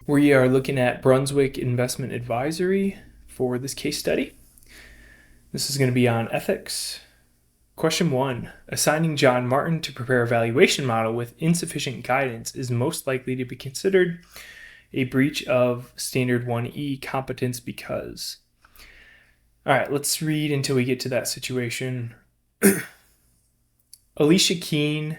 We are looking at Brunswick Investment Advisory for this case study. This is going to be on ethics. Question 1. Assigning John Martin to prepare a valuation model with insufficient guidance is most likely to be considered a breach of Standard 1E competence because. All right, let's read until we get to that situation. Alicia Keene,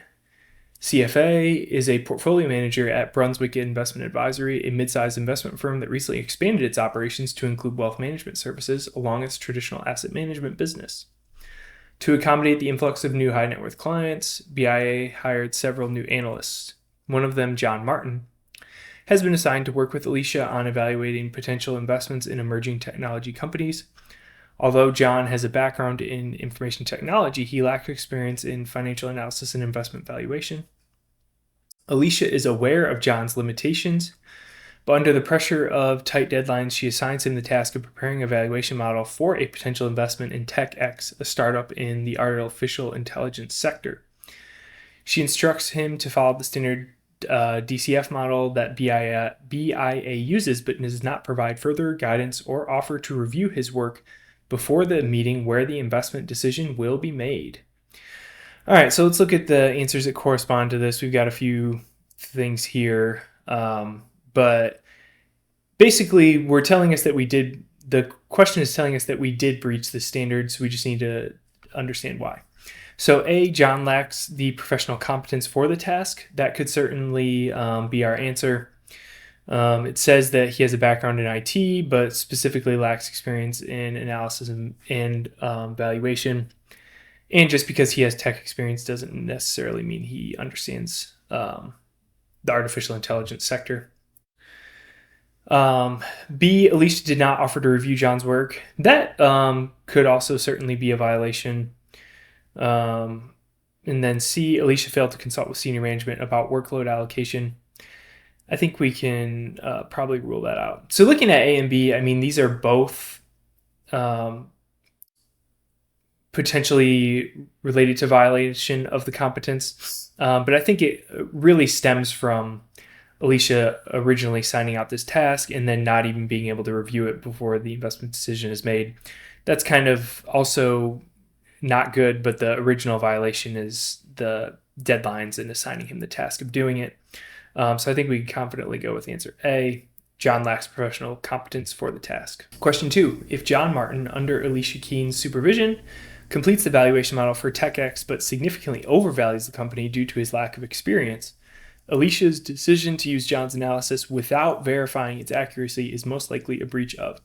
CFA, is a portfolio manager at Brunswick Investment Advisory, a mid-sized investment firm that recently expanded its operations to include wealth management services along its traditional asset management business. To accommodate the influx of new high net worth clients, BIA hired several new analysts. One of them, John Martin, has been assigned to work with Alicia on evaluating potential investments in emerging technology companies. Although John has a background in information technology, he lacks experience in financial analysis and investment valuation. Alicia is aware of John's limitations, but under the pressure of tight deadlines, she assigns him the task of preparing a valuation model for a potential investment in TechX, a startup in the artificial intelligence sector. She instructs him to follow the standard DCF model that BIA uses, but does not provide further guidance or offer to review his work before the meeting where the investment decision will be made. All right, so let's look at the answers that correspond to this. We've got a few things here, but basically the question is telling us that we did breach the standards. We just need to understand why. So A, John lacks the professional competence for the task. That could certainly be our answer. It says that he has a background in IT, but specifically lacks experience in analysis and valuation. And just because he has tech experience doesn't necessarily mean he understands the artificial intelligence sector. B, Alicia did not offer to review John's work. That could also certainly be a violation. And then C, Alicia failed to consult with senior management about workload allocation. I think we can probably rule that out. So looking at A and B, I mean, these are both potentially related to violation of the competence. But I think it really stems from Alicia originally signing out this task and then not even being able to review it before the investment decision is made. That's kind of also not good, but the original violation is the deadlines and assigning him the task of doing it. So I think we can confidently go with answer A. John lacks professional competence for the task. Question 2. If John Martin, under Alicia Keene's supervision, completes the valuation model for TechX but significantly overvalues the company due to his lack of experience, Alicia's decision to use John's analysis without verifying its accuracy is most likely a breach of.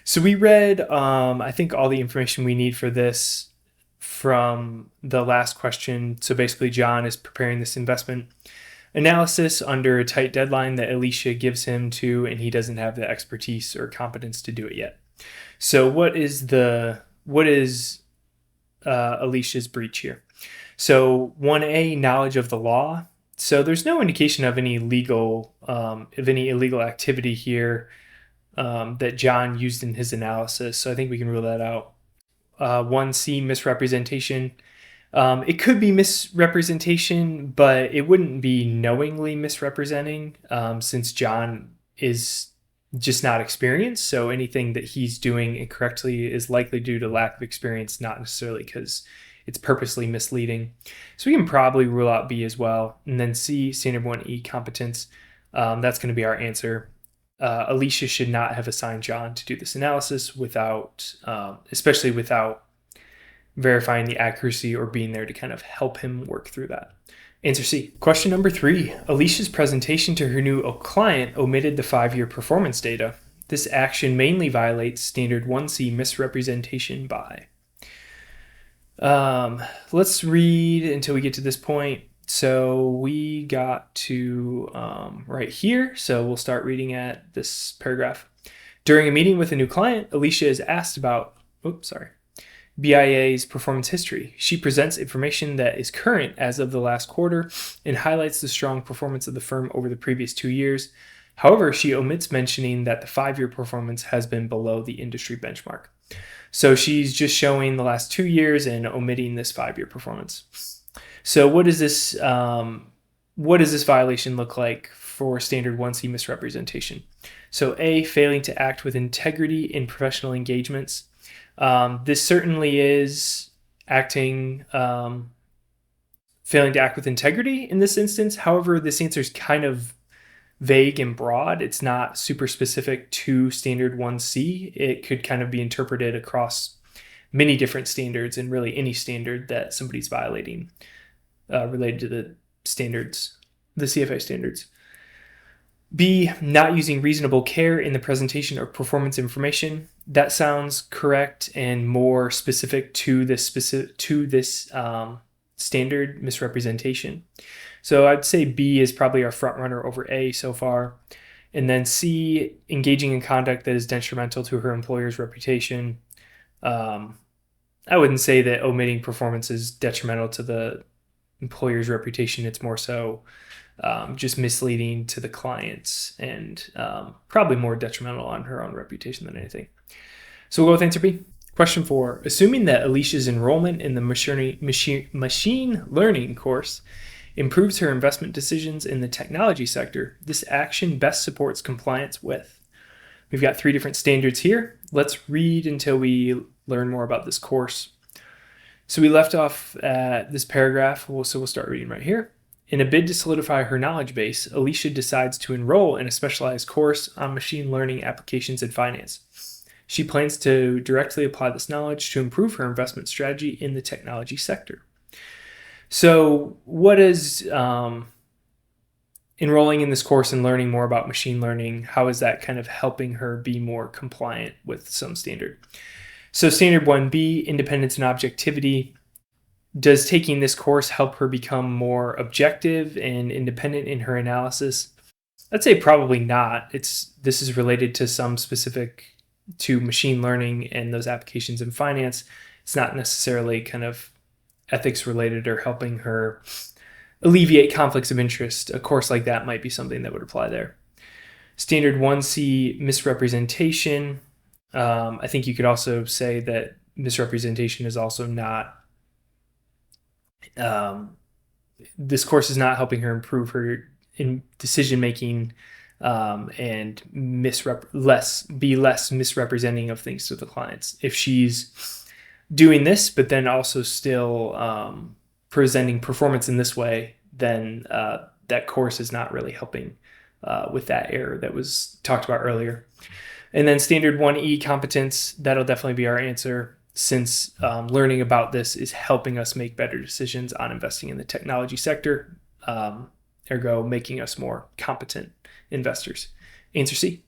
So we read, I think, all the information we need for this from the last question. So basically, John is preparing this investment analysis under a tight deadline that Alicia gives him to, and he doesn't have the expertise or competence to do it yet. So what is Alicia's breach here? So 1A, knowledge of the law. So there's no indication of any illegal activity here that John used in his analysis. So I think we can rule that out. 1C, misrepresentation. It could be misrepresentation, but it wouldn't be knowingly misrepresenting since John is just not experienced. So anything that he's doing incorrectly is likely due to lack of experience, not necessarily because it's purposely misleading. So we can probably rule out B as well. And then C, standard 1E, competence. That's going to be our answer. Alicia should not have assigned John to do this analysis especially without verifying the accuracy or being there to kind of help him work through that. Answer C. Question number 3. Alicia's presentation to her new client omitted the 5-year performance data. This action mainly violates standard 1C, misrepresentation by. Let's read until we get to this point. So we got to right here. So we'll start reading at this paragraph. During a meeting with a new client, Alicia is asked about, BIA's performance history. She presents information that is current as of the last quarter and highlights the strong performance of the firm over the previous 2 years. However, she omits mentioning that the 5-year performance has been below the industry benchmark. So she's just showing the last 2 years and omitting this 5-year performance. So what does this what does this violation look like for standard 1C misrepresentation? So A, failing to act with integrity in professional engagements. This certainly is acting, failing to act with integrity in this instance. However, this answer is kind of vague and broad. It's not super specific to standard 1C. It could kind of be interpreted across many different standards and really any standard that somebody's violating related to the standards, the CFA standards. B, not using reasonable care in the presentation or performance information. That sounds correct and more specific to this standard misrepresentation. So I'd say B is probably our front runner over A so far. And then C, engaging in conduct that is detrimental to her employer's reputation. I wouldn't say that omitting performance is detrimental to the employer's reputation. It's more so just misleading to the clients and probably more detrimental on her own reputation than anything. So we'll go with answer B. Question 4. Assuming that Alicia's enrollment in the machine learning course improves her investment decisions in the technology sector, this action best supports compliance with. We've got 3 different standards here. Let's read until we learn more about this course. So we left off at this paragraph, so we'll start reading right here. In a bid to solidify her knowledge base, Alicia decides to enroll in a specialized course on machine learning applications in finance. She plans to directly apply this knowledge to improve her investment strategy in the technology sector. So what is enrolling in this course and learning more about machine learning, how is that kind of helping her be more compliant with some standard? So standard 1B, independence and objectivity. Does taking this course help her become more objective and independent in her analysis? I'd say probably not. This is related to some specific to machine learning and those applications in finance. It's not necessarily kind of ethics related or helping her alleviate conflicts of interest. A course like that might be something that would apply there. Standard 1C, misrepresentation. I think you could also say that misrepresentation is also not, this course is not helping her improve her in decision-making and be less misrepresenting of things to the clients. If she's doing this, but then also still presenting performance in this way, then that course is not really helping with that error that was talked about earlier. And then standard 1E, competence, that'll definitely be our answer, since learning about this is helping us make better decisions on investing in the technology sector, ergo making us more competent investors. Answer C.